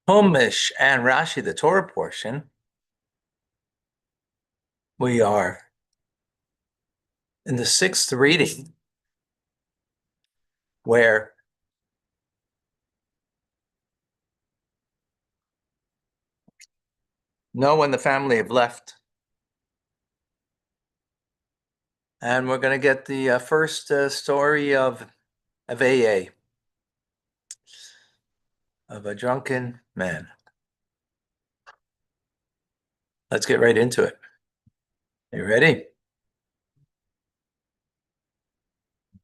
Chumash and Rashi, the Torah portion, we are in the sixth reading, where Noah and the family have left. And we're going to get the first story of AA, of a drunken man. Let's get right into it. You ready?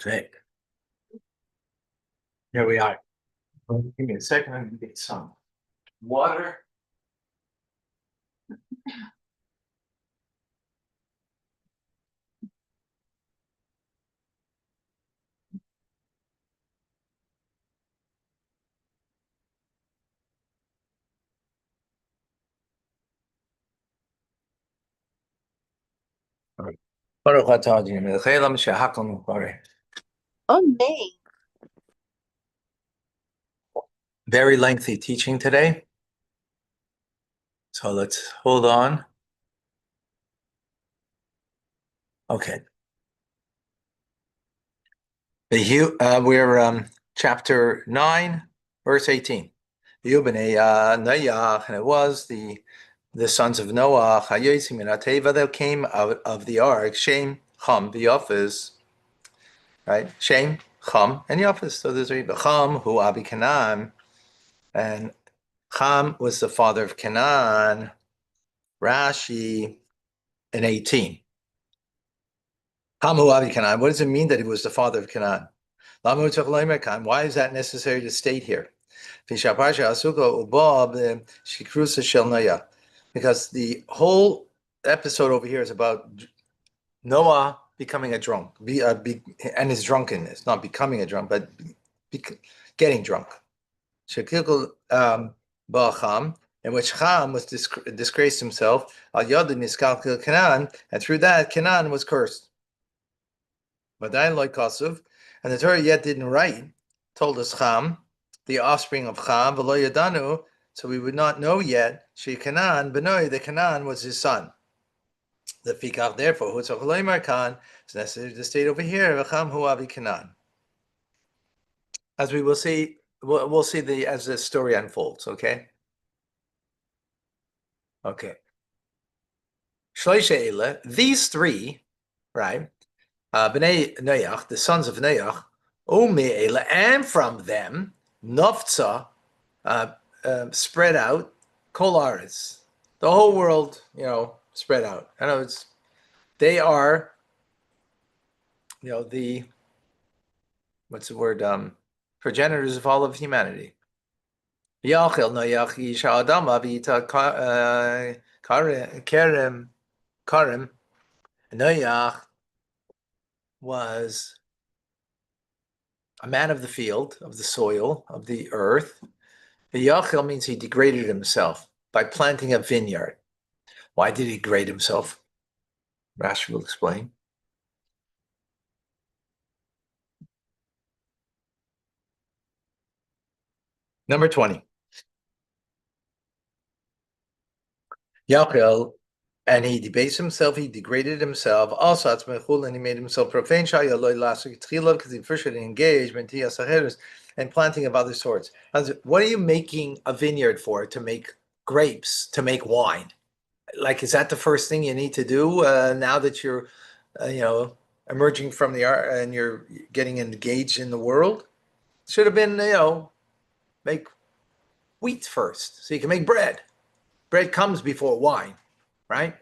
Okay. Here we are. Give me a second. I'm going to get some water. Amém. Very lengthy teaching today. So let's hold on. Okay. We're chapter 9, verse 18. And it was the sons of Noach, that came out of the ark, Shem, Ham, the office, right? Shem, Ham, and Yafis. So there's a Ham, who Abi Canaan, and Ham was the father of Canaan. Rashi in 18. Ham, who Abi Canaan. What does it mean that he was the father of Canaan? Why is that necessary to state here? Because the whole episode over here is about Noah becoming a drunk, and his drunkenness, not becoming a drunk, but getting drunk. In which Ham was disgraced himself, and through that Canaan was cursed. But and the Torah yet didn't write, told us Ham, the offspring of Ham, v'lo yadanu, so we would not know yet, she Canaan, Benoi, the Canaan was his son. The Fikach, therefore, Hutzach Loimar Khan, it's necessary to state over here, V'cham hu avi Canaan. As we will see, we'll see as the story unfolds, okay? Okay. Shloisha Eila, these three, right? Bnei Noach, the sons of Noach, Umi Eila, and from them, Nofza, spread out, Kolaris, the whole world, spread out. I know they are, the, what's the word, progenitors of all of humanity. Yachel Noach Isha Adam Avita Karim. Noach was a man of the field, of the soil, of the earth. Yachel means he degraded himself by planting a vineyard. Why did he degrade himself? Rashi will explain. Number 20. Yachel, and he debased himself, he degraded himself. Also, and he made himself profane, because he first should engage and planting of other sorts. What are you making a vineyard for? To make grapes, to make wine? Like, is that the first thing you need to do now that you're, emerging from the art and you're getting engaged in the world? Should have been, make wheat first so you can make bread. Bread comes before wine, right?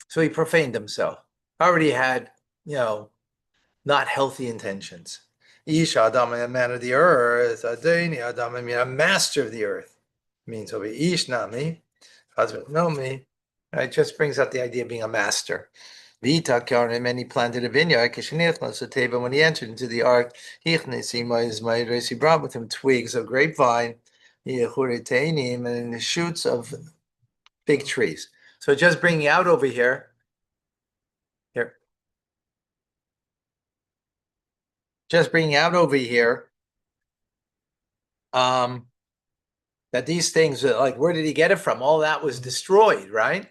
So he profaned himself. Already had, not healthy intentions. Ish Adam, a man of the earth, Adoni Adam, I mean, a master of the earth. Means over Ish Nami, husband, no me. It just brings out the idea of being a master. Vita Karim, and he planted a vineyard. When he entered into the ark, he brought with him twigs of grapevine, and the shoots of big trees. So just bringing out over here, just bringing out over here, that these things, like, where did he get it from? All that was destroyed, right?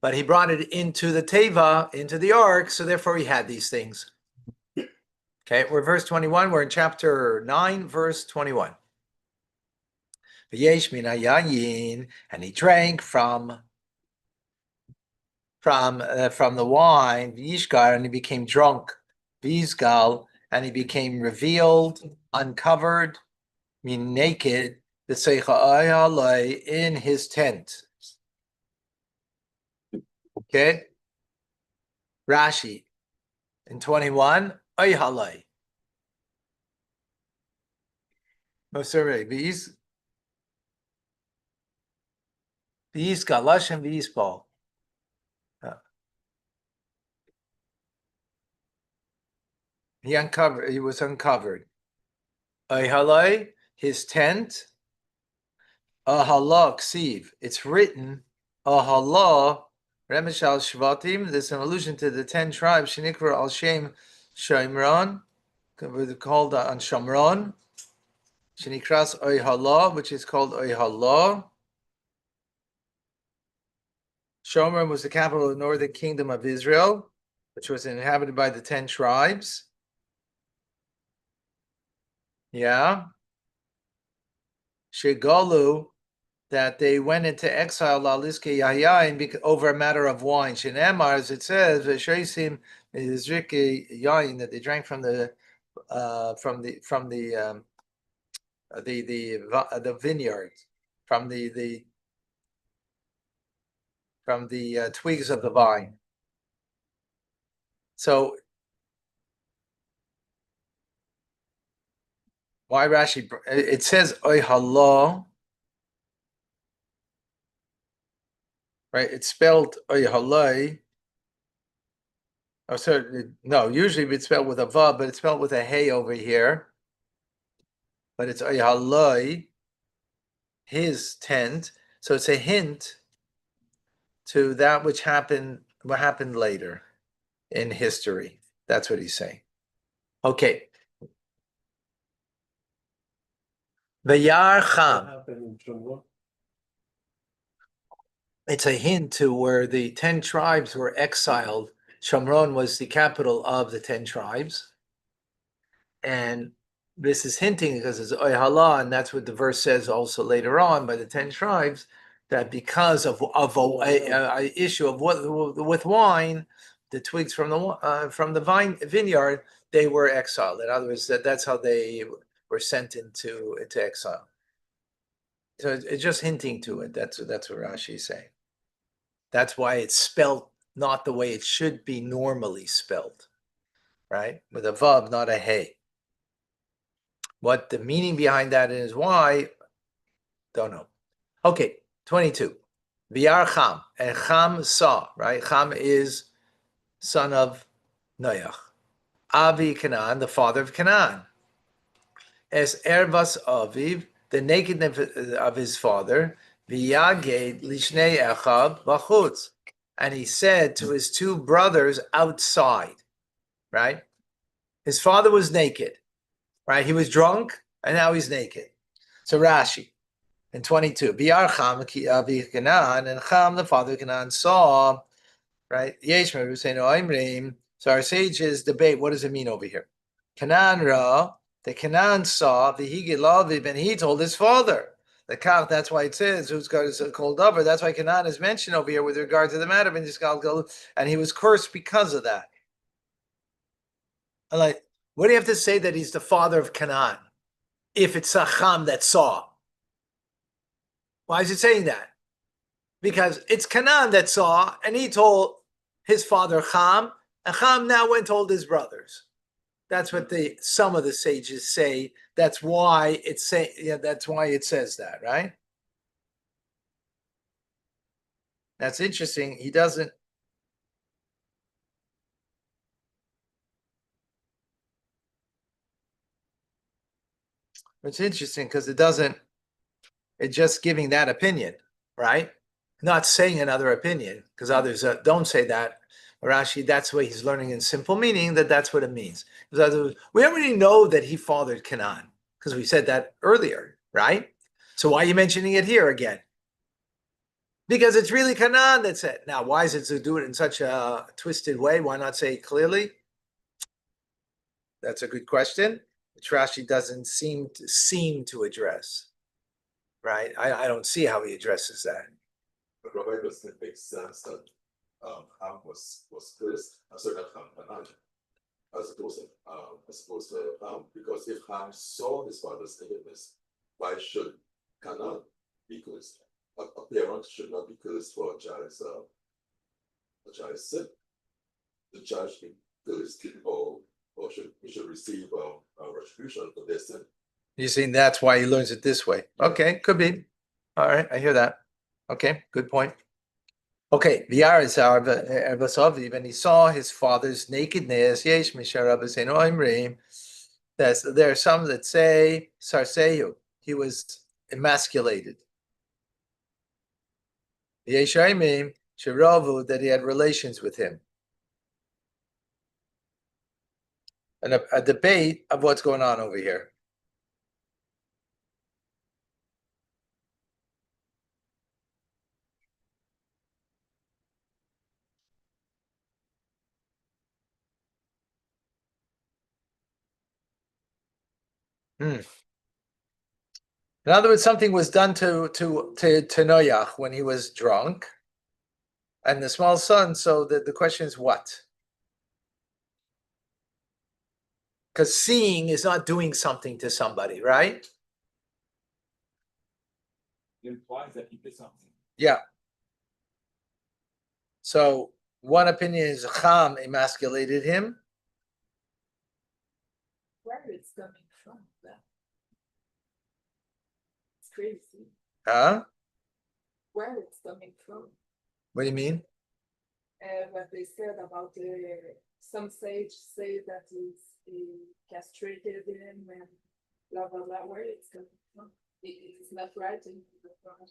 But he brought it into the Teva, into the ark, so therefore he had these things. Okay, we're verse 21. We're in chapter 9, verse 21. And he drank from the wine, Vishgar, and he became drunk, Vizgal, and he became revealed, uncovered, mean naked, in his tent. Okay, Rashi in 21, Ayhalai. No, sorry, Vizgal, Lashem Vizbal. He was uncovered. Ayhalai, his tent. Ahala ksiv. It's written. Ahala Remesh al Shvatim. There's an allusion to the 10 tribes. Shenikra al Shem Shomron, called on Shomron. Shenikras Ayhala, which is called Ayhala. Shomron was the capital of the northern kingdom of Israel, which was inhabited by the 10 tribes. Yeah. Shegalu, that they went into exile laliske yayin over a matter of wine. Shenemar, as it says, v'sheisim izrike yayin, that they drank from the vineyard, from the twigs of the vine. So why Rashi? It says oyhala, right? It's spelled oyhalai. Oh, sorry, no. Usually it's spelled with a vav, but it's spelled with a hey over here. But it's oyhalai, his tent. So it's a hint to that what happened later in history. That's what he's saying. Okay. Vayar Cham. It's a hint to where the 10 tribes were exiled. Shomron was the capital of the 10 tribes. And this is hinting because it's Oyhala, and that's what the verse says also later on by the 10 tribes, that because of a issue of what with wine, the twigs from the vineyard, they were exiled. In other words, that's how they were sent into exile. So it's just hinting to it. That's what Rashi is saying. That's why it's spelled not the way it should be normally spelled, right? With a vav, not a hey. What the meaning behind that is why, don't know. Okay, 22. Viar Cham, and Cham saw, right? Cham is son of Noach. Avi Canaan, the father of Canaan. Es ervas aviv, the nakedness of his father, v'yaged lishnei echab v'chutz. And he said to his two brothers outside, right? His father was naked, right? He was drunk, and now he's naked. So Rashi, in 22, Biar Cham Avi Canaan, and Cham, the father of Canaan, saw, right? Yeshmer was saying, Oimrim. So our sages debate, what does it mean over here? Canaan Ra, the Canaan saw, the Higilaviv, and he told his father. The Kach, that's why it says, who's got is called over. That's why Canaan is mentioned over here with regard to the matter of and he was cursed because of that. I'm like, what do you have to say that he's the father of Canaan if it's Cham that saw? Why is it saying that? Because it's Canaan that saw, and he told his father Cham, and Cham now went and told his brothers. That's what some of the sages say. That's why that's why it says that, right? That's interesting. He doesn't. It's interesting because it's just giving that opinion, right? Not saying another opinion, because others don't say that. Rashi, that's what he's learning in simple meaning, that's what it means. We already know that he fathered Canaan, because we said that earlier, right? So why are you mentioning it here again? Because it's really Canaan that's it. Now, why is it to do it in such a twisted way? Why not say it clearly? That's a good question, which Rashi doesn't seem to address. Right? I don't see how he addresses that. But Rabbi, does it make sense that Ham was cursed, sorry, not Ham, Canaan, as opposed to Ham? Because if Ham saw his father's nakedness, why should Canaan be cursed? A parent should not be cursed for a child's sin. The child should be cursed, or should receive a retribution for their sin. You're saying that's why he learns it this way. Okay, could be. All right, I hear that. Okay, good point. Okay, when he saw his father's nakedness, there are some that say sarsehu, he was emasculated. That he had relations with him. And a debate of what's going on over here. In other words, something was done to Noach when he was drunk, and the small son. So the question is what? Because seeing is not doing something to somebody, right? It implies that he did something. Yeah. So one opinion is Cham emasculated him. Where it's coming from? It's crazy. Huh? Where it's coming from? What do you mean? What they said about some sage say that he castrated him and blah blah blah. Where it's coming from? It's not right in the Torah.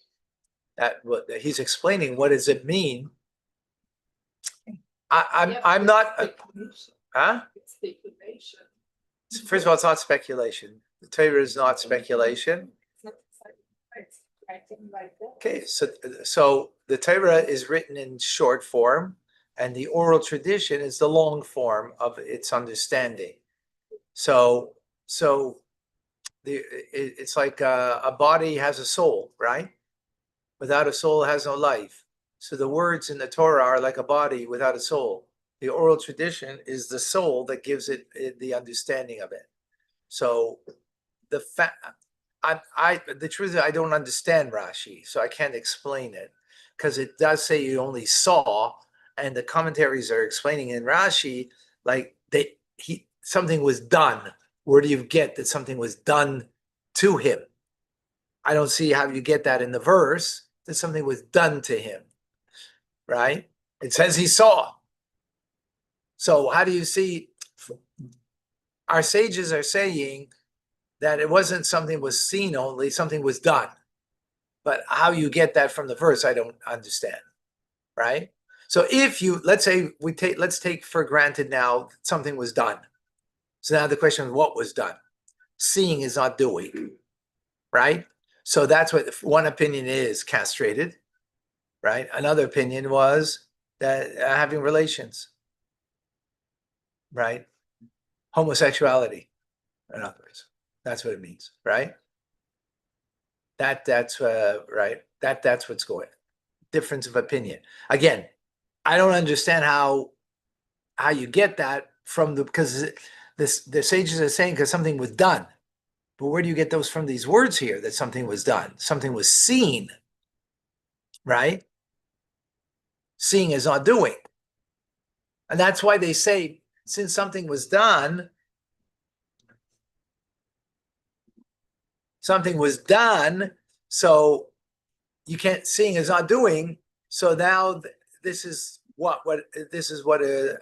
That what he's explaining. What does it mean? I'm not. Huh? It's speculation. First of all, it's not speculation. The Torah is not speculation. It's writing like that. Okay, so the Torah is written in short form, and the oral tradition is the long form of its understanding. So it's like a body has a soul, right? Without a soul, it has no life. So the words in the Torah are like a body without a soul. The oral tradition is the soul that gives it the understanding of it. So the truth is I don't understand Rashi, so I can't explain it because it does say you only saw, and the commentaries are explaining in Rashi like something was done. Where do you get that something was done to him? I don't see how you get that in the verse that something was done to him, right? It says he saw. So how do you see? Our sages are saying that it wasn't something was seen only, something was done. But how you get that from the verse, I don't understand, right? So if you, let's say let's take for granted now something was done. So now the question is what was done? Seeing is not doing, right? So that's what one opinion is, castrated, right? Another opinion was that having relations, right? Homosexuality, in other words. That's what it means, right? That's right. That's what's going. Difference of opinion. Again, I don't understand how you get that from because the sages are saying because something was done. But where do you get those from these words here that something was done? Something was seen, right? Seeing is not doing. And that's why they say since something was done, so you can't, seeing is not doing. So now this is what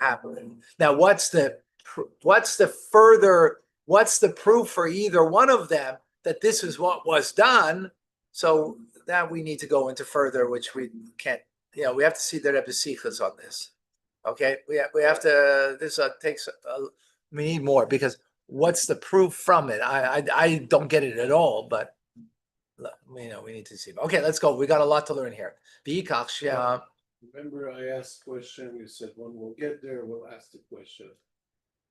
happened. Now what's the proof for either one of them that this is what was done? So that we need to go into further, which we can't, we have to see the Rebbe Sichas on this. Okay, we have to, this takes, we need more because what's the proof from it? I don't get it at all, but we need to see. Okay, let's go. We got a lot to learn here. Remember, I asked question. You said when we'll get there, we'll ask the question.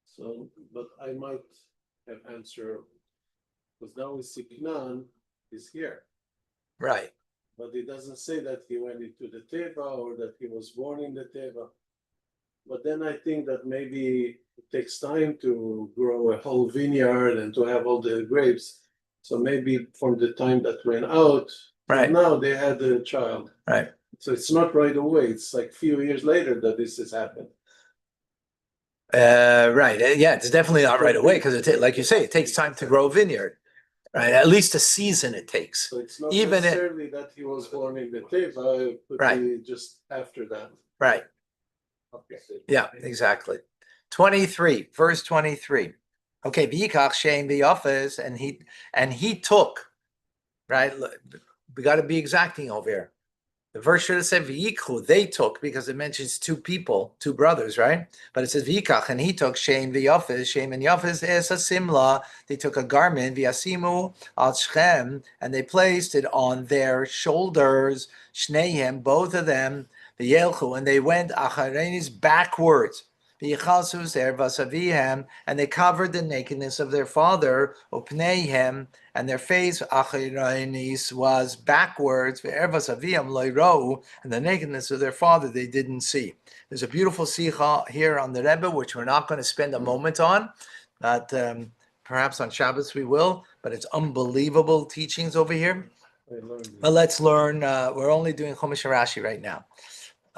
So, but I might have answer because now we see Knan is here, Right. but it doesn't say that he went into the Teva or that he was born in the Teva. But then I think that maybe it takes time to grow a whole vineyard and to have all the grapes. So maybe from the time that went out, Right. now they had a child. Right. So it's not right away. It's like a few years later that this has happened. Right. Yeah, it's definitely not right away because like you say, it takes time to grow a vineyard. Right. At least a season it takes. So it's not Even necessarily that he was born in the Teva, it could Right. be just after that. Right. Okay. Yeah, exactly. 23, verse 23. Okay, v'yikach Shem v'yafes, and he took, right? We got to be exacting over here. The verse should have said v'yikhu, they took, because it mentions two people, two brothers, right? But it says v'yikach, and he took Shem v'yafes, Shem and Yafes es a simla. They took a garment, v'yasimu al Shechem, and they placed it on their shoulders, Shneim, both of them, v'yelchu, and they went acharenis, backwards. V'yichalsus there vasavihem, and they covered the nakedness of their father, upneihem, and their face acharenis was backwards. V'ervasavihem loyrou, and the nakedness of their father they didn't see. There's a beautiful sikha here on the Rebbe, which we're not going to spend a moment on. But perhaps on Shabbos we will. But it's unbelievable teachings over here. But let's learn. We're only doing Chumash Rashi right now.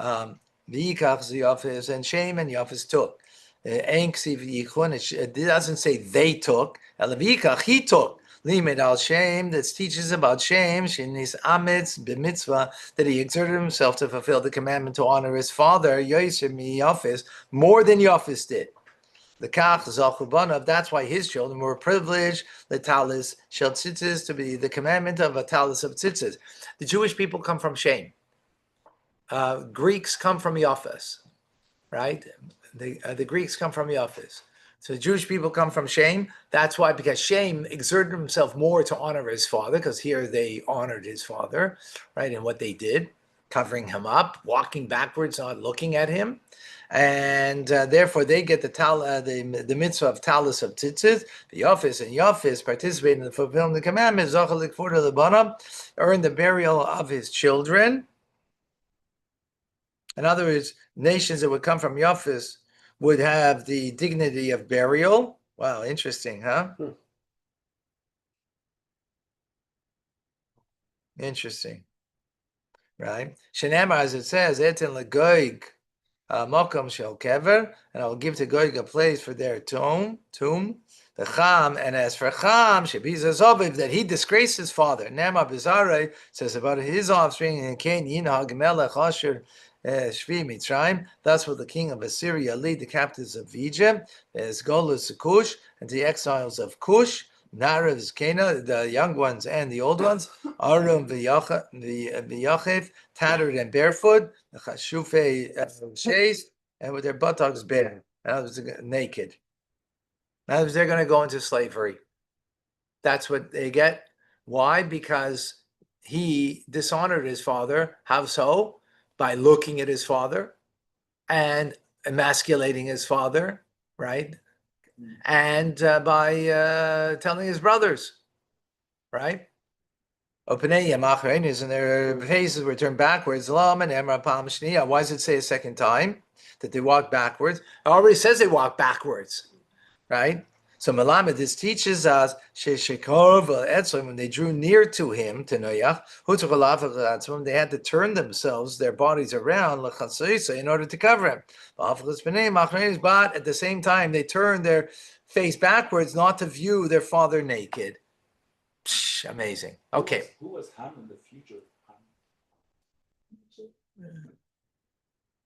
V'yikach Yafes and Shem and Yafes took. It doesn't say they took. V'yikach he took. Limed al Shem, that teaches about Shem, Shenis Amitz b'mitzvah, that he exerted himself to fulfill the commandment to honor his father, Yosef mi Yafes, more than Yafes did. The Kach Zachubanav, that's why his children were privileged, the Talis Shel Tzitzis, to be the commandment of a Talis of Tzitzis. The Jewish people come from Shem. Greeks come from Yafes, right? The Greeks come from Yafes. So the Jewish people come from Shem. That's why, because Shem exerted himself more to honor his father, because here they honored his father, right? And what they did, covering him up, walking backwards, not looking at him. And therefore they get the mitzvah of Talis of Tzitzit. The Yafes and Yafes participate in the fulfillment of the commandment, Zachalik Furta Lebana, earn the burial of his children. In other words, nations that would come from Yafes would have the dignity of burial. Wow, interesting, huh? Interesting, right? Shenamar, as it says, Etin legoig makom shel kever, and I will give to Goig a place for their tomb. The Cham, and as for Cham, Shebizazoviv, that he disgraced his father. Nama Bizarre says about his offspring, and Cain Yinhag Melech Asher Shvi Mitzrayim. Thus will the king of Assyria lead the captives of Egypt, as Golus Cush, and the exiles of Cush, Narav Zkena, the young ones and the old ones, Arum V'Yachev, tattered and barefoot, the Chashufei chased, and with their buttocks bare, naked. In other words, they're going to go into slavery. That's what they get. Why? Because he dishonored his father. How so? By looking at his father and emasculating his father, right? And by telling his brothers, right? And their faces were turned backwards. Why does it say a second time that they walked backwards? It already says they walked backwards, right? So Melamed, this teaches us when they drew near to him, to Noach, they had to turn themselves, their bodies around in order to cover him. But at the same time, they turned their face backwards, not to view their father naked. Amazing. Okay. Who was Ham in the future?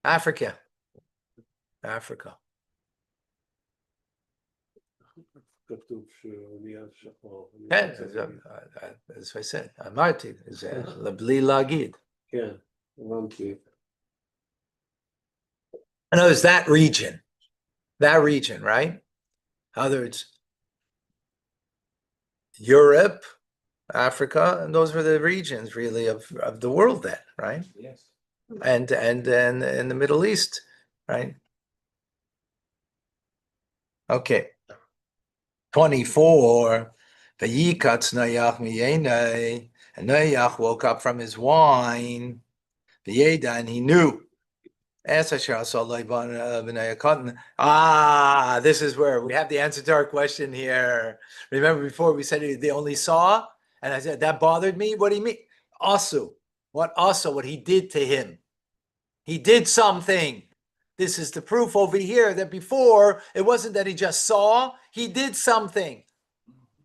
Africa. Yeah, as I said, Marty is Labli Lagid. Yeah, I know it's that region, right? In other words, Europe, Africa, and those were the regions really of the world then, right? Yes. And in the Middle East, right? Okay. 24. Vayikatz Noach miyenei, and Noach woke up from his wine. V'yeda, and he knew. This is where we have the answer to our question here. Remember before we said they only saw, and I said that bothered me. What do you mean? Also, what he did to him? He did something. This is the proof over here that before it wasn't that he just saw, he did something,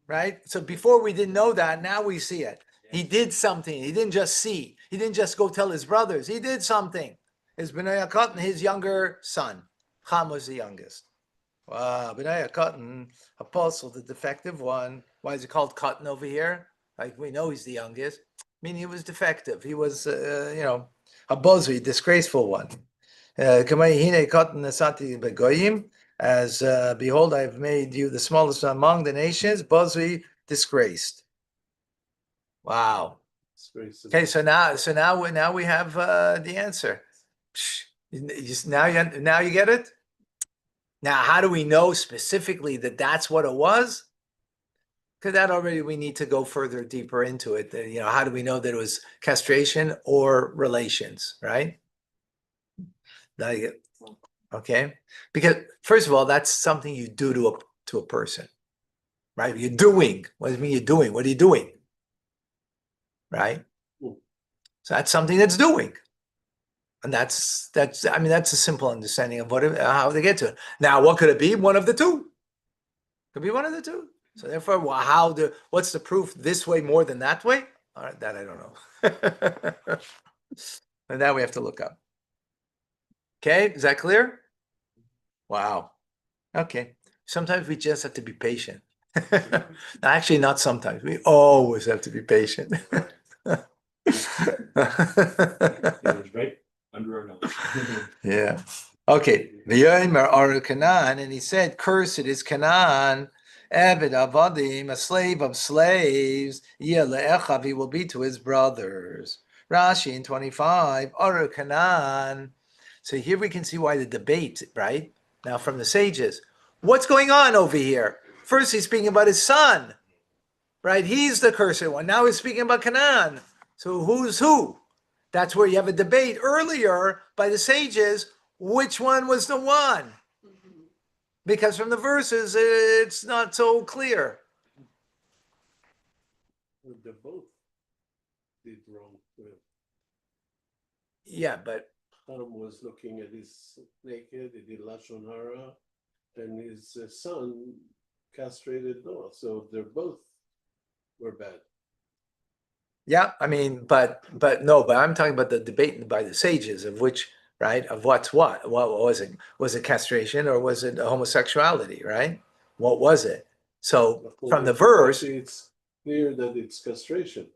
right? So before we didn't know that, now we see it. He did something. He didn't just see. He didn't just go tell his brothers. He did something. His Benaiah Cotton, his younger son. Ham was the youngest. Wow, Benaiah Cotton, apostle, the defective one. Why is he called Cotton over here? Like we know he's the youngest. I mean, he was defective. He was, a bozwi, disgraceful one. As behold, I have made you the smallest among the nations, bozwi, disgraced. Wow. Okay, so now we have the answer. Now you get it. Now, how do we know specifically that that's what it was? Because that already we need to go further deeper into it. How do we know that it was castration or relations, right? Okay, because first of all, that's something you do to a person, right? You're doing. What does it mean you're doing? What are you doing? Right? So that's something that's doing. And that's a simple understanding of how they get to it. Now, what could it be? One of the two. Could be one of the two. So therefore, what's the proof this way more than that way? All right, that I don't know. And now we have to look up. Okay, is that clear? Wow. Okay. Sometimes we just have to be patient. Actually, not sometimes. We always have to be patient. Right under our nose. Yeah. Okay. And he said, cursed is Canaan, Eved Avadim, a slave of slaves, he will be to his brothers. Rashi in 25, Ar Canaan. So here we can see why the debate, right? Now from the sages. What's going on over here? First he's speaking about his son, right? He's the cursed one. Now he's speaking about Canaan. So who's who? That's where you have a debate earlier by the sages, which one was the one? Because from the verses, it's not so clear. They both did wrong. Yeah, but Ham was looking at his naked, he did Lashon Hara, and his son castrated Noah. So they're both were bad. yeah, I mean, but I'm talking about the debate by the sages of which, right, of what's what. What was it? Was it castration or was it homosexuality, right? What was it? So from the verse, it's clear that it's castration.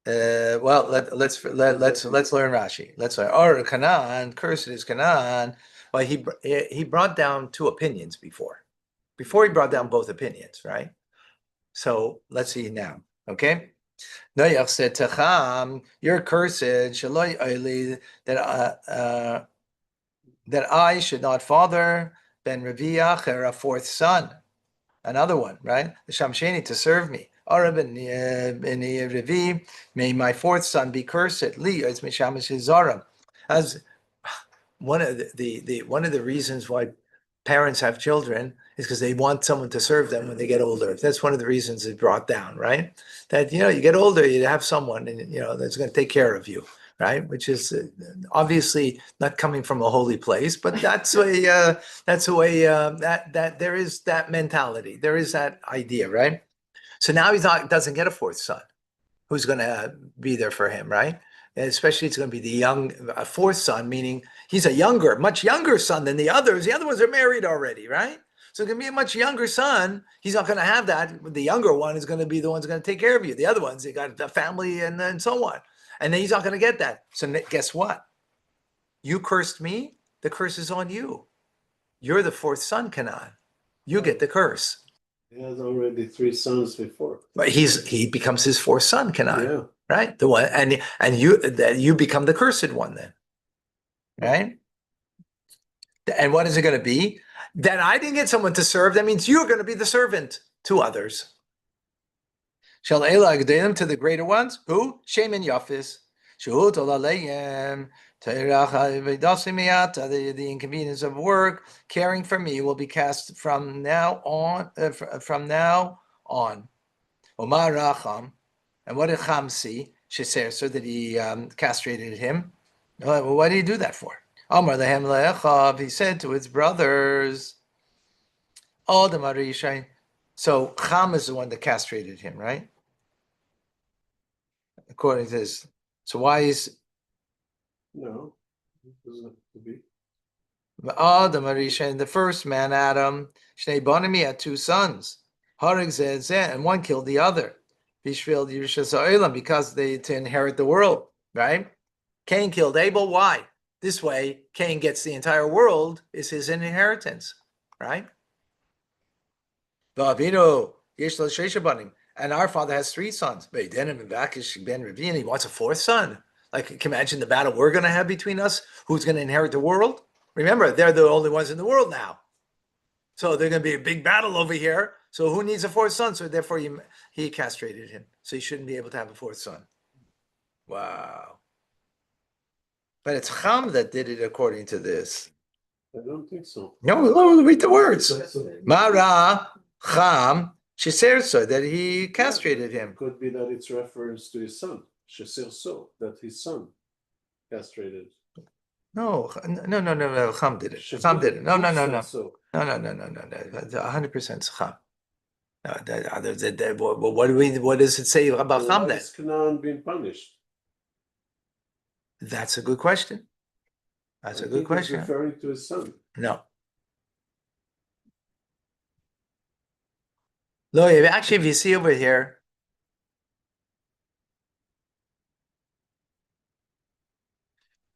well, let's learn Rashi. Let's learn. Or Canaan, cursed is Canaan. Well, he brought down two opinions before. Before he brought down both opinions, right? So let's see now. Okay. Noach said to Ham, "You're cursed, shaloi oili, that I should not father ben Reviach or a fourth son, another one, right? The Shamsheni to serve me. Ara ben Revi, may my fourth son be cursed. Li as mishamish zaram." As one of the reasons why parents have children is because they want someone to serve them when they get older. That's one of the reasons it's brought down, right? That you get older, you have someone, and that's going to take care of you, right? Which is obviously not coming from a holy place, but that's a way that there is that mentality, there is that idea, right? So now doesn't get a fourth son who's going to be there for him, right? And especially it's going to be a fourth son, meaning he's a much younger son than the others. The other ones are married already, right? So it's going to be a much younger son. He's not going to have that. The younger one is going to be the one who's going to take care of you. The other ones, they got a family and so on. And then he's not going to get that. So guess what? You cursed me. The curse is on you. You're the fourth son, Canaan. You get the curse. He has already 3 sons before. But he becomes his fourth son, Canaan, Yeah. right? The one, and you become the cursed one then, right? And what is it going to be? That I didn't get someone to serve. That means you're going to be the servant to others. Shall Ela Agdelim to the greater ones? Who? Shem and Yafis. Shehut Olaleyem. The inconvenience of work, caring for me, will be cast from now on. Omar Racham, and what did Cham see? Sheser, so that he castrated him. Well, what did he do that for? Amar lehem le'echav, he said to his brothers, all the Marishain. So Cham is the one that castrated him, right? According to this. So why is No, it doesn't have to be. the Marishain, the first man, Adam, Shnei Bonami had 2 sons. Hareg Zeh, and one killed the other. Bishvil Yerusha Ha'olam, because they to inherit the world, right? Cain killed Abel. Why? This way, Cain gets the entire world, is his inheritance, right? And our father has 3 sons. He wants a 4th son. Like, can you imagine the battle we're going to have between us? Who's going to inherit the world? Remember, they're the only ones in the world now. So there's going to be a big battle over here. So who needs a 4th son? So therefore he castrated him. So he shouldn't be able to have a 4th son. Wow. But it's Cham that did it according to this. I don't think so. No, read the words. Mara, Cham, Sheser, that he castrated him. Could be that it's reference to his son, Sheser so, that his son castrated. No, Cham did it. Cham did it. No. 100% Cham. What does it say about Cham Why then? is Canaan being punished? That's a good question. That's a good question. He's referring to his son. No. No, actually, if you see over here,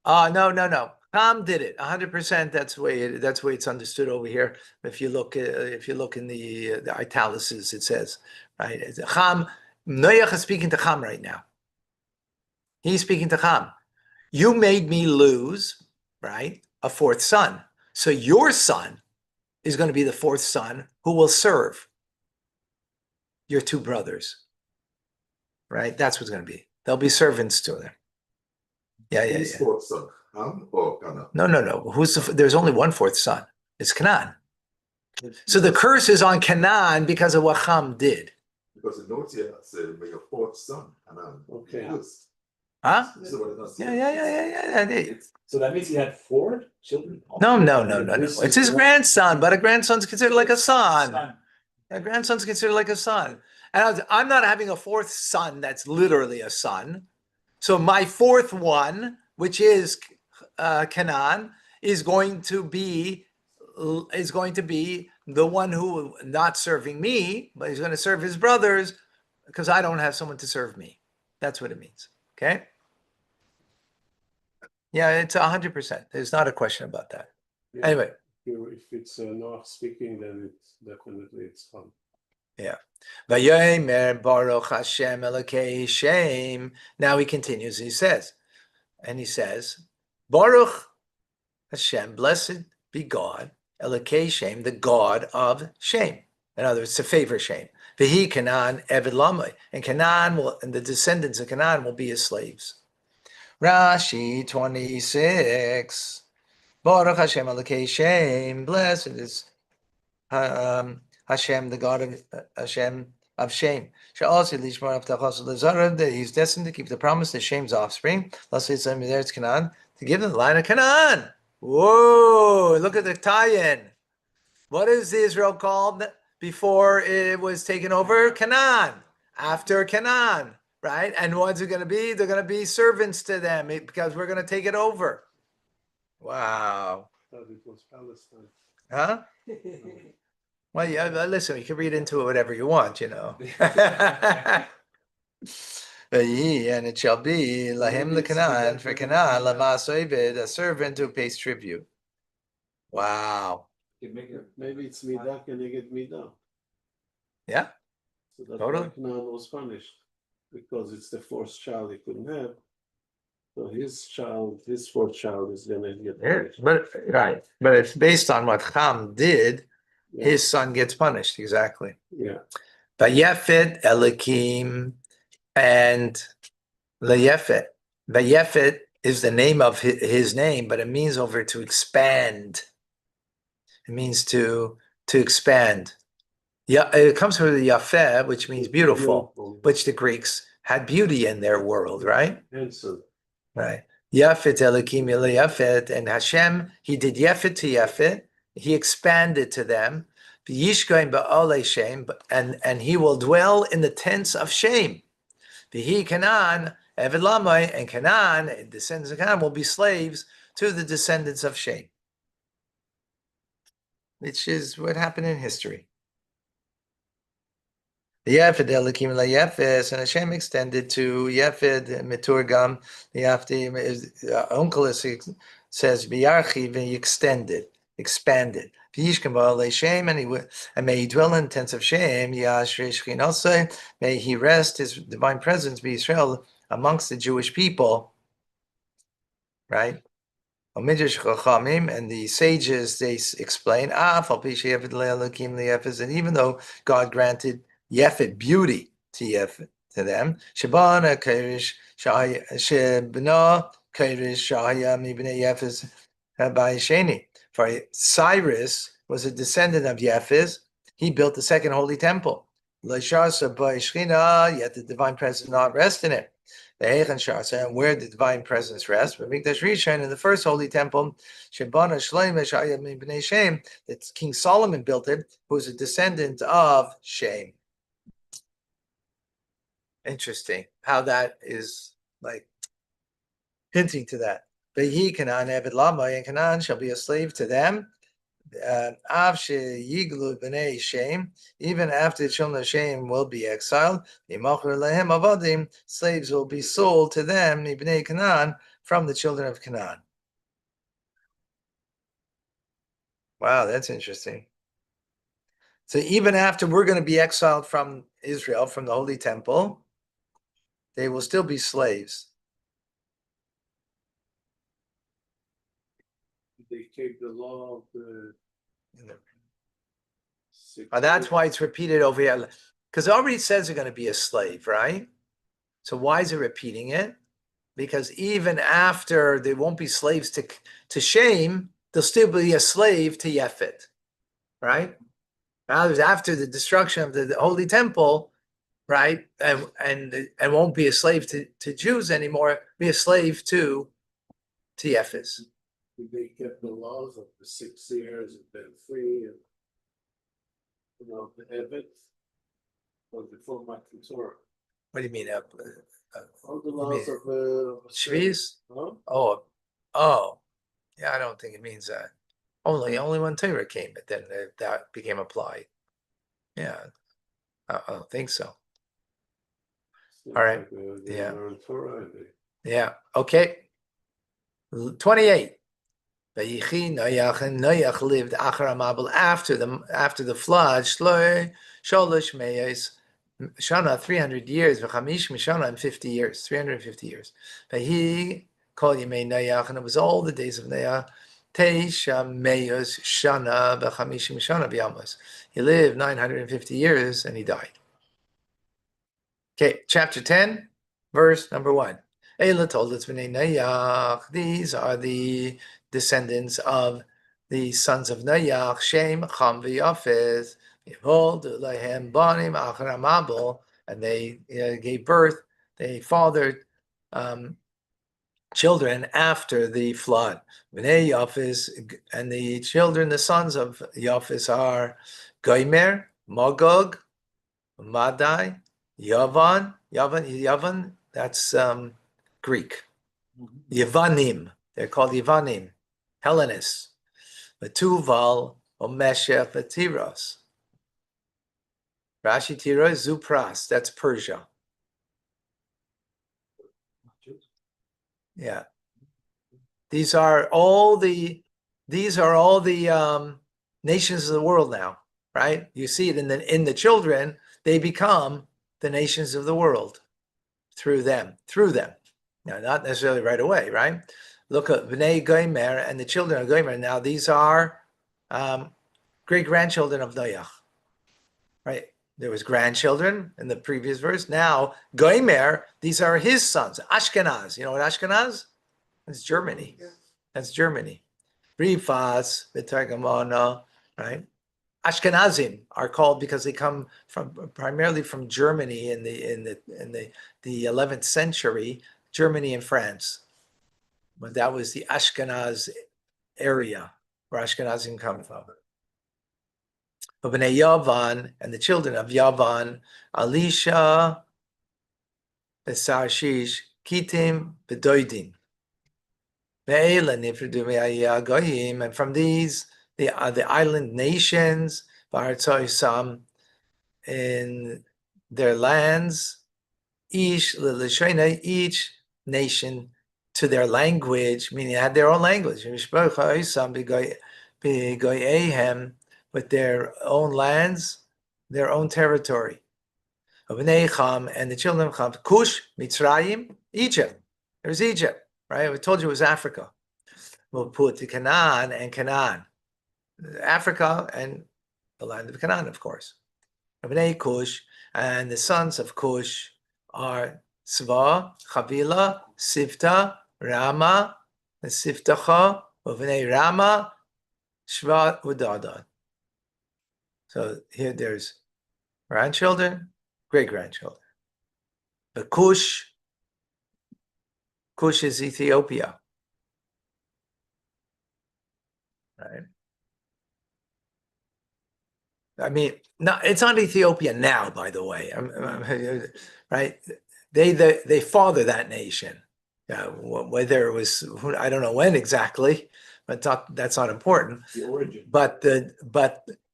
no. Cham did it 100%. That's the way it's understood over here. If you look in the italics, it says, right? Cham, Noach is speaking to Cham right now. He's speaking to Cham. You made me lose, right, a 4th son. So your son is going to be the 4th son who will serve your 2 brothers, right? That's what's going to be. They'll be servants to them. Yeah. His 4th son, Ham or Canaan? No. There's only one 4th son. It's Canaan. So the curse is on Canaan because of what Cham did. Because the note here said, "May your 4th son, Canaan." Okay. Yes. Huh? This is what it does. Yeah. So that means he had 4 children? No. It's his grandson, but a grandson's considered like a son. A grandson's considered like a son. And I'm not having a 4th son that's literally a son. So my 4th one, which is Canaan, is going to be the one who not serving me, but he's going to serve his brothers because I don't have someone to serve me. That's what it means. Okay. Yeah, it's 100%. There's not a question about that. Yeah. Anyway. If it's Noach speaking, then it's definitely Cham. Yeah. Vayomer Baruch Hashem Elokei Shem. Now he continues. He says, Baruch Hashem, blessed be God, Elokei Shem, the God of Shem. In other words, to favor Shem. Vehi Canaan Eved Lamai, and the descendants of Canaan will be his slaves. Rashi 26. Baruch Hashem Elokei Shem, blessed is Hashem, the God of Hashem of Shem. That he's destined to keep the promise to Shem's offspring. To give them the line of Canaan. Whoa! Look at the tie-in. What is Israel called before it was taken over? Canaan. After Canaan, right? And what's it going to be? They're going to be servants to them because we're going to take it over. Wow. I thought it was Palestine. Huh? Well, yeah, listen, you can read into it whatever you want, And it shall be lahim the Canaan, for Canaan, lamas oived, a servant who pays tribute. Wow. Maybe it's Midah Keneged Midah. Yeah, So that's totally. why Canaan was punished, because it's the fourth child he couldn't have. So his fourth child is gonna get Yeah, punished. but it's based on what Ham did. Yeah. His son gets punished, exactly. Yeah. Vayefet Elikim and Leyefet. Vayefet is the name of his name, but it means over to expand. It means to expand. Yeah, it comes from the Yafeh, which means beautiful, which the Greeks had beauty in their world, right? Handsome. Right. Yafet Elikim Yafet, and Hashem, he did Yafet to Yafet, he expanded to them. Yishkoin ba'olei Shem, and he will dwell in the tents of shame. Vihi Canaan, Eved Lamai, and Canaan, descendants of Canaan, will be slaves to the descendants of Shem, which is what happened in history. Yefed Elikim LaYefes, and Hashem extended to Yefed Miturgam. The uncle says Biyarchi, he extended, expanded. V'yishkem ba'alei Shem, and may he dwell in the tents of Shem. Yashrei Shechinasei, may he rest his divine presence be Israel amongst the Jewish people. Right. And the sages, they explain, and even though God granted Yefet beauty to them, Shabana Kairish Shebna Kairish Shahaya Mibne Yefes Sheni. For Cyrus was a descendant of Yefes, he built the second holy temple. Yet the divine presence did not rest in it. And where the divine presence rests, but Mikdash Rishon in the first holy temple, Shebana Shlomo Shaya Mibnei Shem, that King Solomon built it, who was a descendant of Shem. Interesting how that is like hinting to that. Vehi Canaan Eved Lamai, and Canaan shall be a slave to them. Av Yiglu B'nei Shem, even after the children of Shem will be exiled, slaves will be sold to them, B'nei Canaan, from the children of Canaan. Wow, that's interesting. So even after we're going to be exiled from Israel, from the Holy Temple, they will still be slaves. They keep the law of the That's why it's repeated over here, because it already says they're going to be a slave, right? So why is it repeating it? Because even after they won't be slaves to Shem, they'll still be a slave to Yefet, right? After the destruction of the Holy Temple, right, and won't be a slave to Jews anymore, be a slave to Yefes. They kept the laws of the 6 years and been free, and the Evet was before my Torah. What do you mean? All the laws of Shvius? Huh? Oh, yeah. I don't think it means that. Only when Torah came, but then that became applied. Yeah, I don't think so. All right. Yeah. Yeah. Okay. 28. Noach lived after the flood. Sholosh meyes shana 300 years. V'chamish mishana and 50 years. 350 years. He called Yemei Noach, and it was all the days of Noach. Teisha meyes shana v'chamish mishana b'yamos. He lived 950 years and he died. Okay, chapter 10, verse number 1. These are the descendants of the sons of Noach, Shem, Cham, v'Yafeth. And they gave birth, they fathered children after the flood. And the children, the sons of Yafes are Gomer, Magog, Madai, Yavan, that's Greek. Yavanim, they're called Yavanim, Hellenists. Metuval, Omeshech, Tiros. Rashi Tiros, Zupras, that's Persia. Yeah. These are all the nations of the world now, right? You see it in the children they become the nations of the world through them. Now, not necessarily right away, right? Look at Bnei Gomer and the children of Gomer. Now, these are great-grandchildren of Noach, right? There was grandchildren in the previous verse. Now, Gomer, these are his sons. Ashkenaz. You know what Ashkenaz? It's Germany. That's Germany. Rifas, V'Targamona, right? Ashkenazim are called because they come from primarily from Germany in the 11th century, Germany and France. But that was the Ashkenaz area where Ashkenazim come from. Bnei Yavan and the children of Yavan, Alisha, Besarshish, Kitim, Bedoidim. And from these, the island nations, in their lands, each nation to their language, meaning they had their own language, with their own lands, their own territory. And the children of Ham, Cush, Mitzrayim, Egypt. There's Egypt, right? We told you it was Africa. We'll put to Canaan and Canaan. Africa and the land of Canaan, of course. Bnei Cush, and the sons of Cush are Sva, Chavila, Sifta, Rama, and Siftacha, Bnei Rama, Shva, Udadad. So here there's grandchildren, great-grandchildren. But Cush is Ethiopia. Right? I mean, no, it's not Ethiopia now, by the way. Right? They father that nation. Whether it was, I don't know when exactly, but that's not important. The origin. But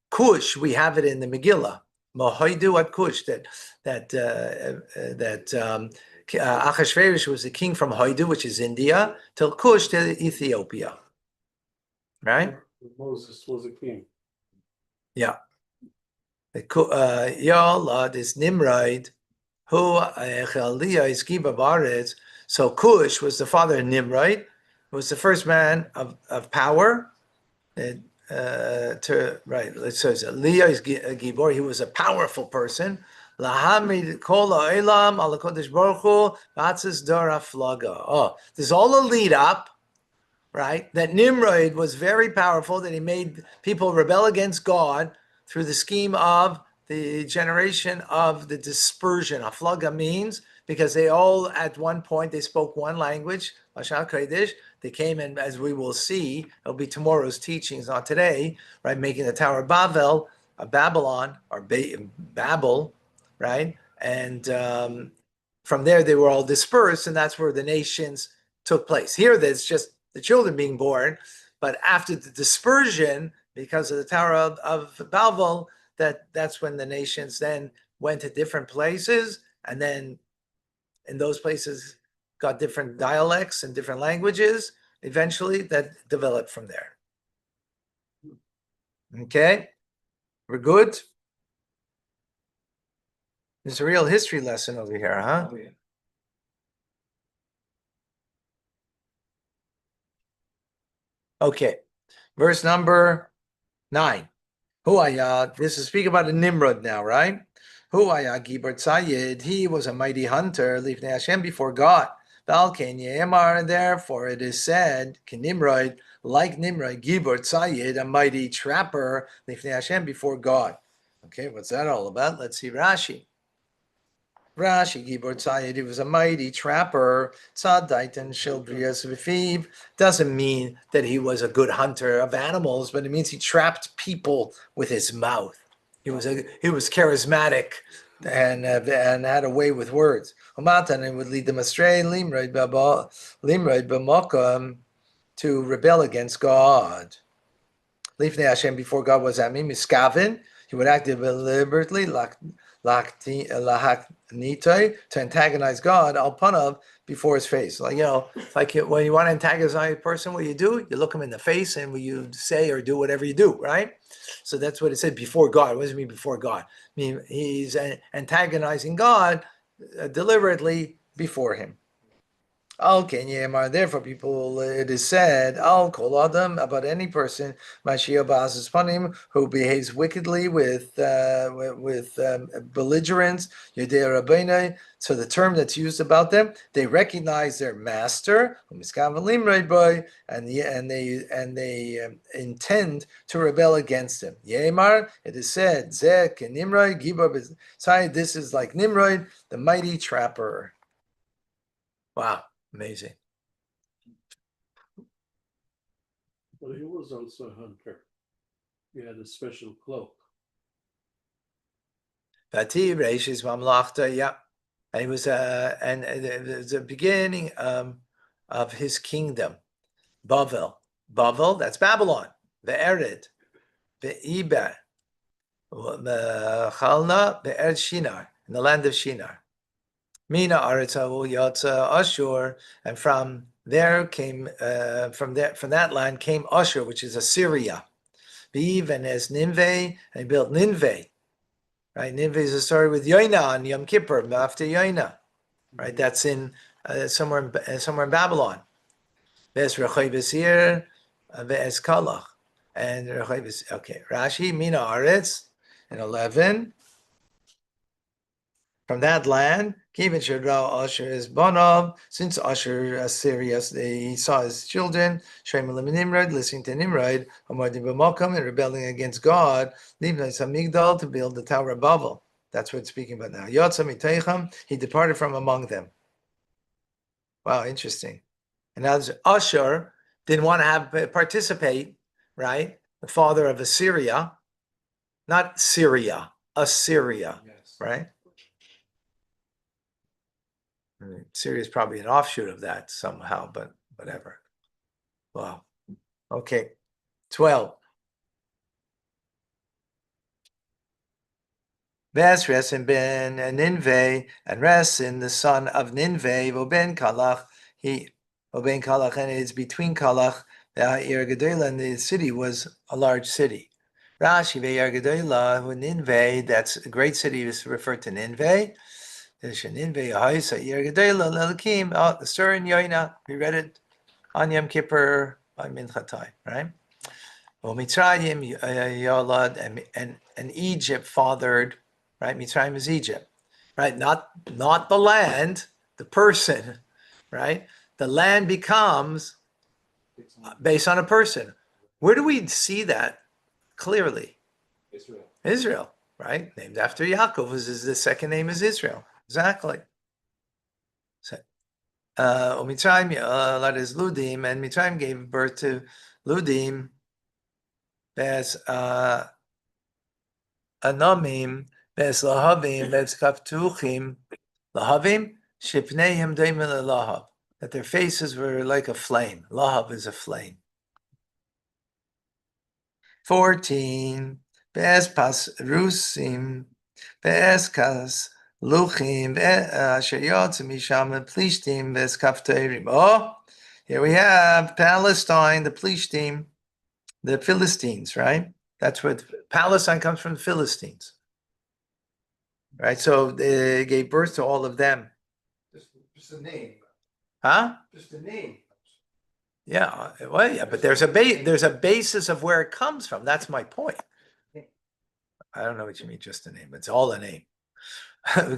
Cush, we have it in the Megillah. Mahoidu at Cush, that Achashverosh was the king from Hoidu, which is India, till Cush to Ethiopia. Right? Moses was a king. Yeah. Yalla, this Nimrod, who is Gibabaretz. So Cush was the father of Nimrod, was the first man of power. It says Leah is Gibor. He was a powerful person. Lahamid kol ha'olam ala kodesh baruch hu v'atzis dora flaga. Oh, there's all a lead up, right? That Nimrod was very powerful. That he made people rebel against God through the scheme of the generation of the dispersion. Aflaga means because they all at one point they spoke one language, Lashon Kodesh. They came in, as we will see, it'll be tomorrow's teachings, not today, right? Making the Tower of Babylon, or Babel, right? And from there they were all dispersed, and that's where the nations took place. Here, there's just the children being born, but after the dispersion, because of the Tower of Babel, that's when the nations then went to different places, and then in those places got different dialects and different languages, eventually that developed from there. Okay, we're good? There's a real history lesson over here, huh? Oh, yeah. Okay, verse number 9. This is speaking about a Nimrod now, right? Gibor Tzayid, he was a mighty hunter, Lifnei Hashem, before God. And therefore it is said, Nimrod, like Nimrod, Gibor Tzayid, a mighty trapper, Lifnei Hashem, before God. Okay, what's that all about? Let's see Rashi. Gibor Tzayid, he was a mighty trapper. Tzadaitan Shilbrias Vifiv doesn't mean that he was a good hunter of animals, but it means he trapped people with his mouth. He was charismatic and had a way with words. And it would lead them astray, Limrod b'makom, to rebel against God. Lifnei Hashem, before God was Ami Miskavin, he would act deliberately, nitai, to antagonize God, al panav, before his face. Like, like when you want to antagonize a person, what do? You look him in the face and you say or do whatever you do, right? So that's what it said, before God. What does it mean before God? I mean, he's antagonizing God deliberately before him. Therefore, people, it is said, I'll call Adam, about any person, who behaves wickedly with belligerence. So the term that's used about them, they recognize their master, and they intend to rebel against him. Yemar, it is said, this is like Nimrod, the mighty trapper. Wow. Amazing. But he was also a hunter. He had a special cloak. Yeah. And he was and the beginning of his kingdom. Bavel, that's Babylon. The Ered, the Iber, the Chalna, the Ered Shinar, in the land of Shinar. Mina Aretzavu Yotza Ashur, and from that land came Ashur, which is Assyria. Even as Nineveh, and he built Nineveh. Right, Nineveh is a story with Yoina on Yom Kippur, after Yoina. Right, that's in somewhere in Babylon. Ves Rechoibes here, Ves Kalach, and Rechoibes. Okay, Rashi Mina Aretz in 11. From that land, Kivin Shadra Asher is Bonov, since Asher Assyria, he saw his children, Shremelim Nimrod, listening to Nimrod, Amodim B'Mokum, and rebelling against God, Libnai Samigdal, to build the Tower of Babel. That's what it's speaking about now. Yotza Miteicham, he departed from among them. Wow, interesting. And as Asher didn't want to participate, right? The father of Assyria, not Syria, Assyria, Yes. right? Syria is probably an offshoot of that somehow, but whatever. Wow. Okay. 12. Ves Resin ben Ninveh, and Resin, the son of Ninveh, Oben Kalach, Oben Kalach, and it's between Kalach, and the city was a large city. Rashi ve'Yer Gedolah, who Ninveh, that's a great city, is referred to Ninveh. The story in Yoina, we read it on Yom Kippur by Minchatai, right? Well, Mitzrayim Yolad, and Egypt fathered, right? Mitzrayim is Egypt, right? Not the land, the person, right? The land becomes based on a person. Where do we see that clearly? Israel, right? Named after Yaakov, the second name is Israel. Exactly. So, Mitzrayim is Ludim, and Mitzrayim gave birth to Ludim. There's Anamim, there's Lahavim, there's Kaftuchim. Lahavim, Shipneim Daimel Lahav, that their faces were like a flame. Lahav is a flame. 14. Be'ez pas Rusim, be'ez kas Luchim, asher yotzim misham Plishtim, be'ez Kafteirim. Oh, here we have Palestine, the Plishtim, the Philistines, right? That's what Palestine comes from, the Philistines. Right, so they gave birth to all of them. Just a name. Huh? Just a name. Yeah, well, yeah, but there's a basis of where it comes from. That's my point. I don't know what you mean, just a name. It's all a name.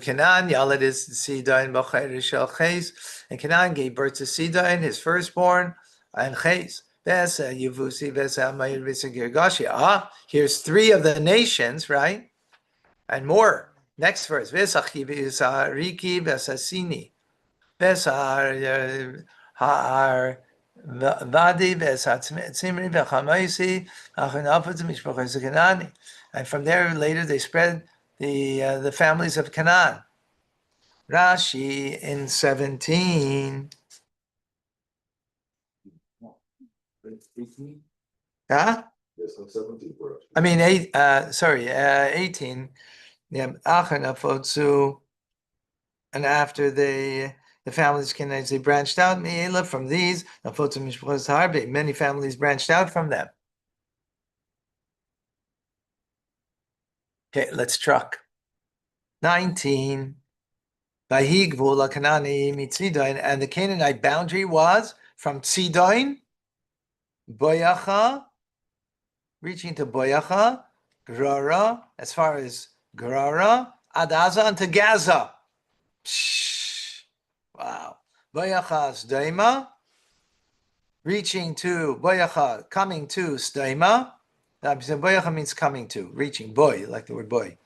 Canaan, Yalad is Sidon, Bachir Shel Ches, and Canaan gave birth to Sidon, his firstborn, and Ches. Yevusi, Amayir, Girgashi. Here's three of the nations, right? And more. Next verse. Vesachi, Riki, Vesasini. Vesar, Vadi, Vesatzimri, Vechamaisi, Achanafat, Mishpachas Kanani. And from there, later, they spread the families of Canaan. Rashi in 17. Huh? Yes, I'm 17 for it. I mean, 18. Yeah, Achanafotsu. And after the families Canaanites, they branched out Me'ela from these. Many families branched out from them. Okay, let's truck. 19. And the Canaanite boundary was from Tzidon, Boyacha, reaching to Boyacha, Gerara, as far as Gerara, Adaza, and to Gaza. Psh, wow. Boyacha Sdaima, reaching to Boyacha, coming to Sdaima. Boyacha means coming to, reaching, boy, like the word boy.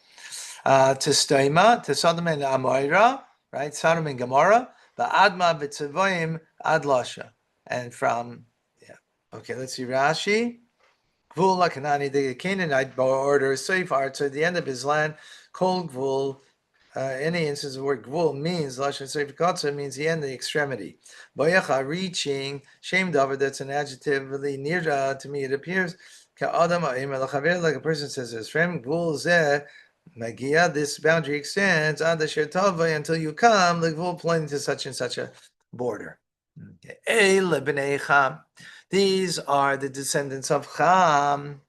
To Sdaima, to Sodom and Amorah, right? Sodom and Gomorrah, the Adma B'Tzavoim Ad Lasha. And from, yeah. Okay, let's see Rashi. Gvul Lakanani, the Canaanite border, Seifar, to the end of his land, Kol Gvul. Any instance of the word Gvul means, Lashon Seif Kotza means the end, the extremity. Boyacha, reaching, Shem Davar, that's an adjective, really near to me, it appears, Ka'adam like a person says to his friend, Gvul Zeh, Magia, this boundary extends until you come, Ligvul, pointing to such and such a border. Okay. These are the descendants of Cham.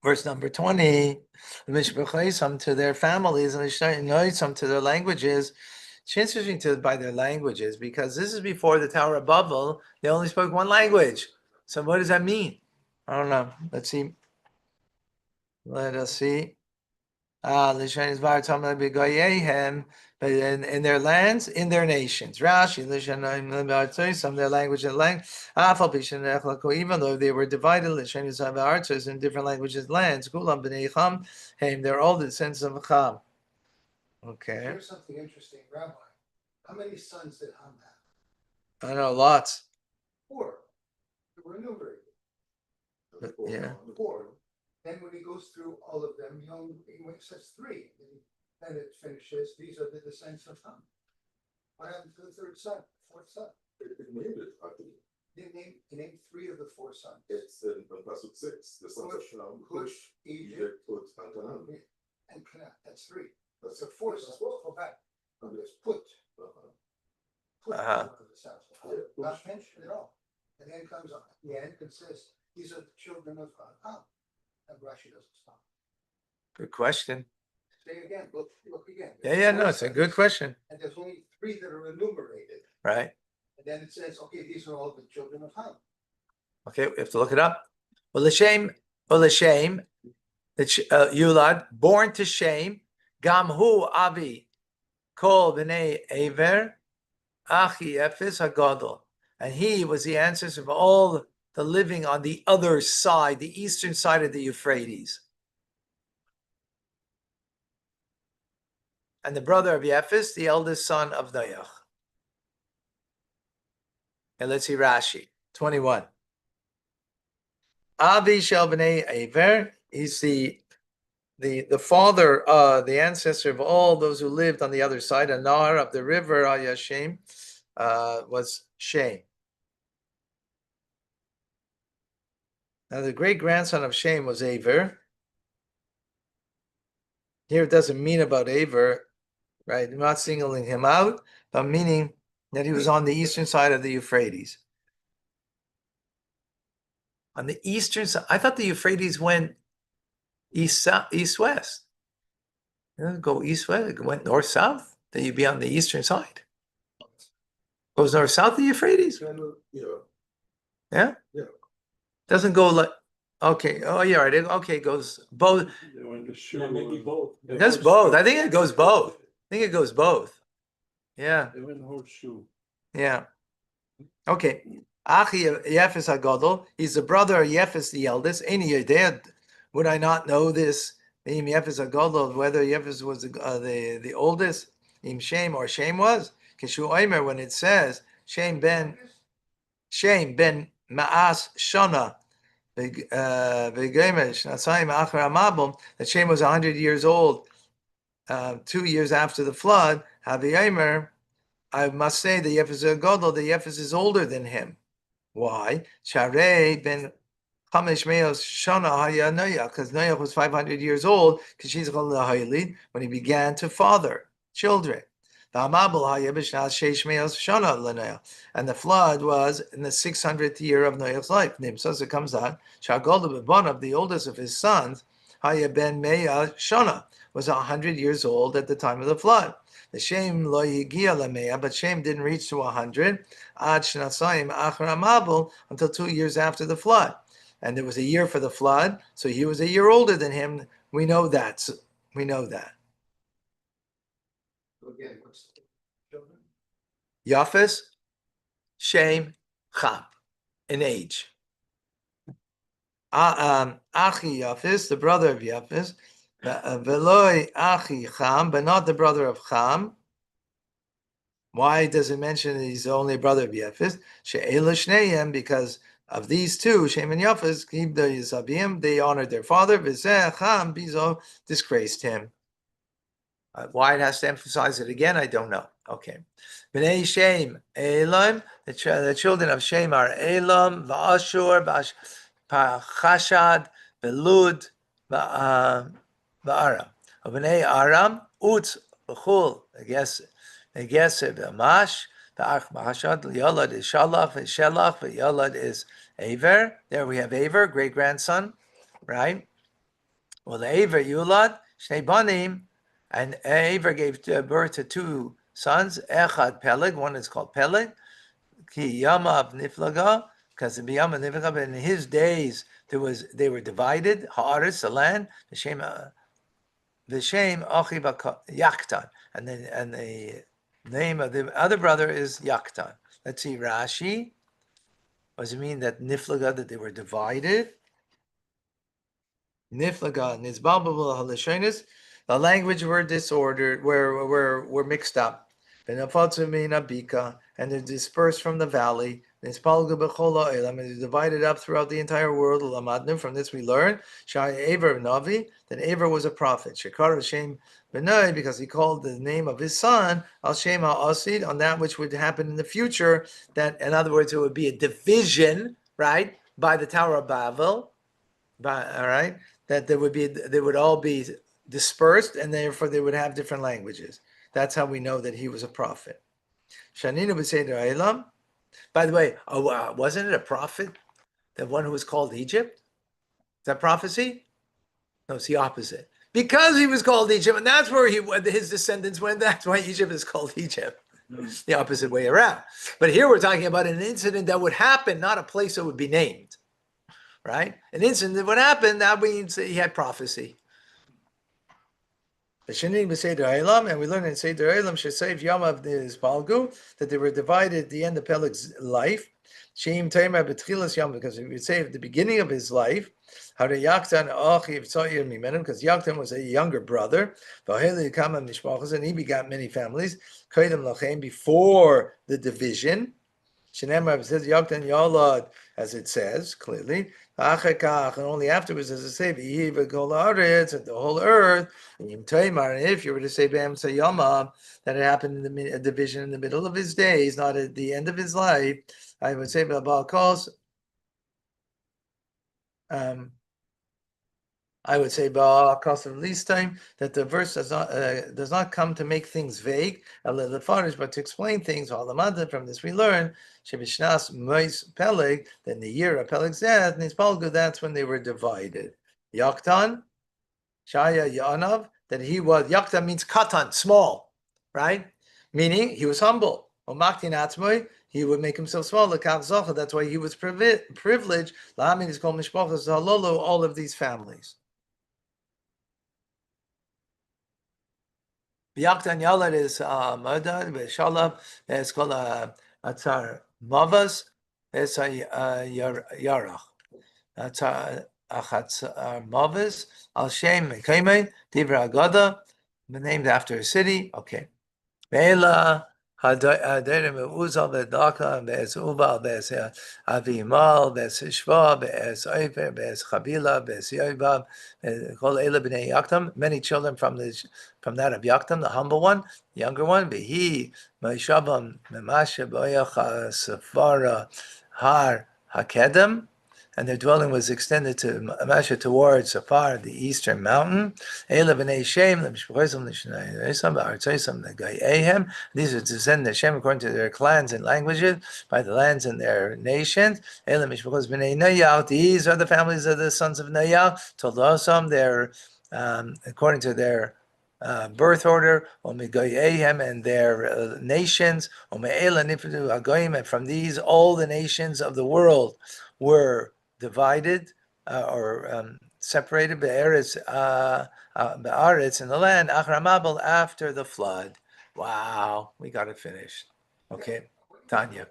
Verse number 20. To their families and to their languages. It's interesting by their languages because this is before the Tower of Babel. They only spoke one language. So what does that mean? I don't know. Let's see. Let us see. But in their lands, in their nations. Rashi, some of their language and language. Even though they were divided in different languages, lands. They're all the descendants of Cham. Okay. Here's something interesting, Rabbi. How many sons did Ham have? I know, lots. 4. They were enumerated. Yeah. 4. Then when he goes through all of them, he only says 3. Then it finishes. These are the descendants of Ham. What happened to the 3rd son, 4th son? It named it, I think. He named 3 of the 4 sons. It's in Pasuk 6, the sons of Shem, Cush, Egypt, Put, and Canaan. and Canaan. That's 3. That's the 4th son. Go back. There's Put. Put is one of the sons. Not mentioned at all. And then comes at the end and says, these are the children of Ham. And Rashi doesn't stop. Good question. Say again, look again. Yeah, no, it's a good question. And there's only 3 that are enumerated. Right. And then it says, okay, these are all the children of Ham. Okay, we have to look it up. L'shem, the Yulad, born to shame, Gamhu Abi, Kol B'nei Aver, Achi Ephes Hagadol. And he was the ancestor of all the living on the other side, the eastern side of the Euphrates. And the brother of Yephes, the eldest son of Noach. And let's see Rashi, 21. Abi Shel B'nei Aver, he's the father, the ancestor of all those who lived on the other side. Anar of the river, Ayashem, was Shem. Now the great grandson of Shem was Aver. Here it doesn't mean about Aver, right? I'm not singling him out, but meaning that he was on the eastern side of the Euphrates. On the eastern side, I thought the Euphrates went east-west. It doesn't go east-west, it went north-south. Then you'd be on the eastern side. Goes north-south the Euphrates? Yeah? Yeah. Doesn't go like, okay, oh yeah, right. Okay, it goes both. They were in the shoe. Yeah, maybe both. It does both. I think it goes both. I think it goes both. Yeah. They were in horseshoe. Yeah. Okay. Achi Yephes Hagadol. He's the brother of Yephes the eldest. Any idea? Would I not know this? Im Yephes Hagadol, whether Yephes was the oldest, Im Shem or Shem was. Kishu Omer, when it says Shem ben Ma'as Shana, that Shem was 100 years old, 2 years after the flood. Havi I must say the Yephes Hagadol, the Yephes is older than him. Why? Sharei ben Chamish Meos Shana Haya Noach, because Noach was 500 years old, because she's when he began to father children. And the flood was in the 600th year of Noach's life. So it comes out, the oldest of his sons, Haya ben Meya Shana, was 100 years old at the time of the flood. The Shem lo yigia lameya, but Shem didn't reach to 100 ad shnasayim achar Mabul until 2 years after the flood. And there was a year for the flood, so he was a year older than him. We know that. We know that. Again, what's the children? Yafis, Shem, Cham, in age. Achi Yafis, the brother of Yafis, Veloi Achi Cham, but not the brother of Cham. Why does it mention he's the only brother of Yafis? She'ela Shneihem, because of these two, Shem and Yafis, they honored their father. V'zeh Cham Bizo disgraced him. Why it has to emphasize it again, I don't know. Okay. B'nei Shem, Elam, the children of Shem are Elam, V'ashur, Chashad, Belud, V'aram. B'nei Aram, Utz, B'chul, I guess, B'mash, V'ach Machashad, Yalad is Shalach, V'shelach, V'yalad is Aver. There we have Aver, great-grandson, right? Well, Aver, Yulad, Shnei Banim, and Aver gave birth to two sons, Echad Peleg, one is called Peleg, Ki Yamav Niflaga, because in Yamav Niflaga, in his days, they were divided, Haaretz, the land, the Shem Achi Yaktan, and the name of the other brother is Yaktan. Let's see, Rashi. What does it mean that Niflaga, that they were divided? Niflaga, Nizbalbabul Halishonis, the language were disordered, were mixed up. And they're dispersed from the valley. And they're divided up throughout the entire world. From this we learn that Aver was a prophet. Shekar Shem Benai, because he called the name of his son Al Shem Asid, on that which would happen in the future. That, in other words, it would be a division, right, by the Tower of Babel. All right, that they would all be dispersed, and therefore they would have different languages. That's how we know that he was a prophet. Shaninu b'seder Elam. By the way, wasn't it a prophet, the one who was called Egypt? Is that prophecy? No, it's the opposite. Because he was called Egypt, and that's where his descendants went. That's why Egypt is called Egypt. The opposite way around. But here we're talking about an incident that would happen, not a place that would be named. Right? An incident that would happen, that means that he had prophecy. And we learn in Seder Elam Shesayv Yamav Nizbalgu that they were divided at the end of Peleg's life. Sheim Taimar B'tchilas Yam, because we would say at the beginning of his life, because Yaktan was a younger brother, and he begat many families before the division. Shenemar says Yaktan Yalad, as it says clearly. And only afterwards does it say the whole earth. And if you were to say that it happened in the division in the middle of his days, not at the end of his life, I would say I would say of least time that the verse does not come to make things vague, but to explain things. From this we learn Peleg, then the year of Peleg's death, that's when they were divided. Yaktan, Shaya Yanav, that he was, Yaktan means katan, small, right? Meaning he was humble. He would make himself small. That's why he was privileged. Is called Mishpachas Halolo, all of these families. Yaktan Yalad is Madad, Shalab, it's called Atzar Mavas, it's a Yarach. Atzar Achatzar Mavas, Al Shem Mekame, Divra Agada, named after a city. Okay. Bela. Haderim Uzal Bedaka, Bez Ubal, Bez Avimal, Bez Shva, Bez Oifer, Bez Chabila, Bez Yoibab, Kol Ela B'nei Yaktam, many children from that of Yaktam, the humble one, the younger one, Behi, Maishabam, Memashe, Boyach, Safara, Har, Hakedem, and their dwelling was extended to Masha towards Safar, the eastern mountain. These are descendants of Shem according to their clans and languages, by the lands and their nations. These are the families of the sons of Noach. Tolosam, their according to their birth order, and their nations, and from these all the nations of the world were divided or separated be'eretz in the land after the flood. Wow, we got it finished. Okay, Tanya.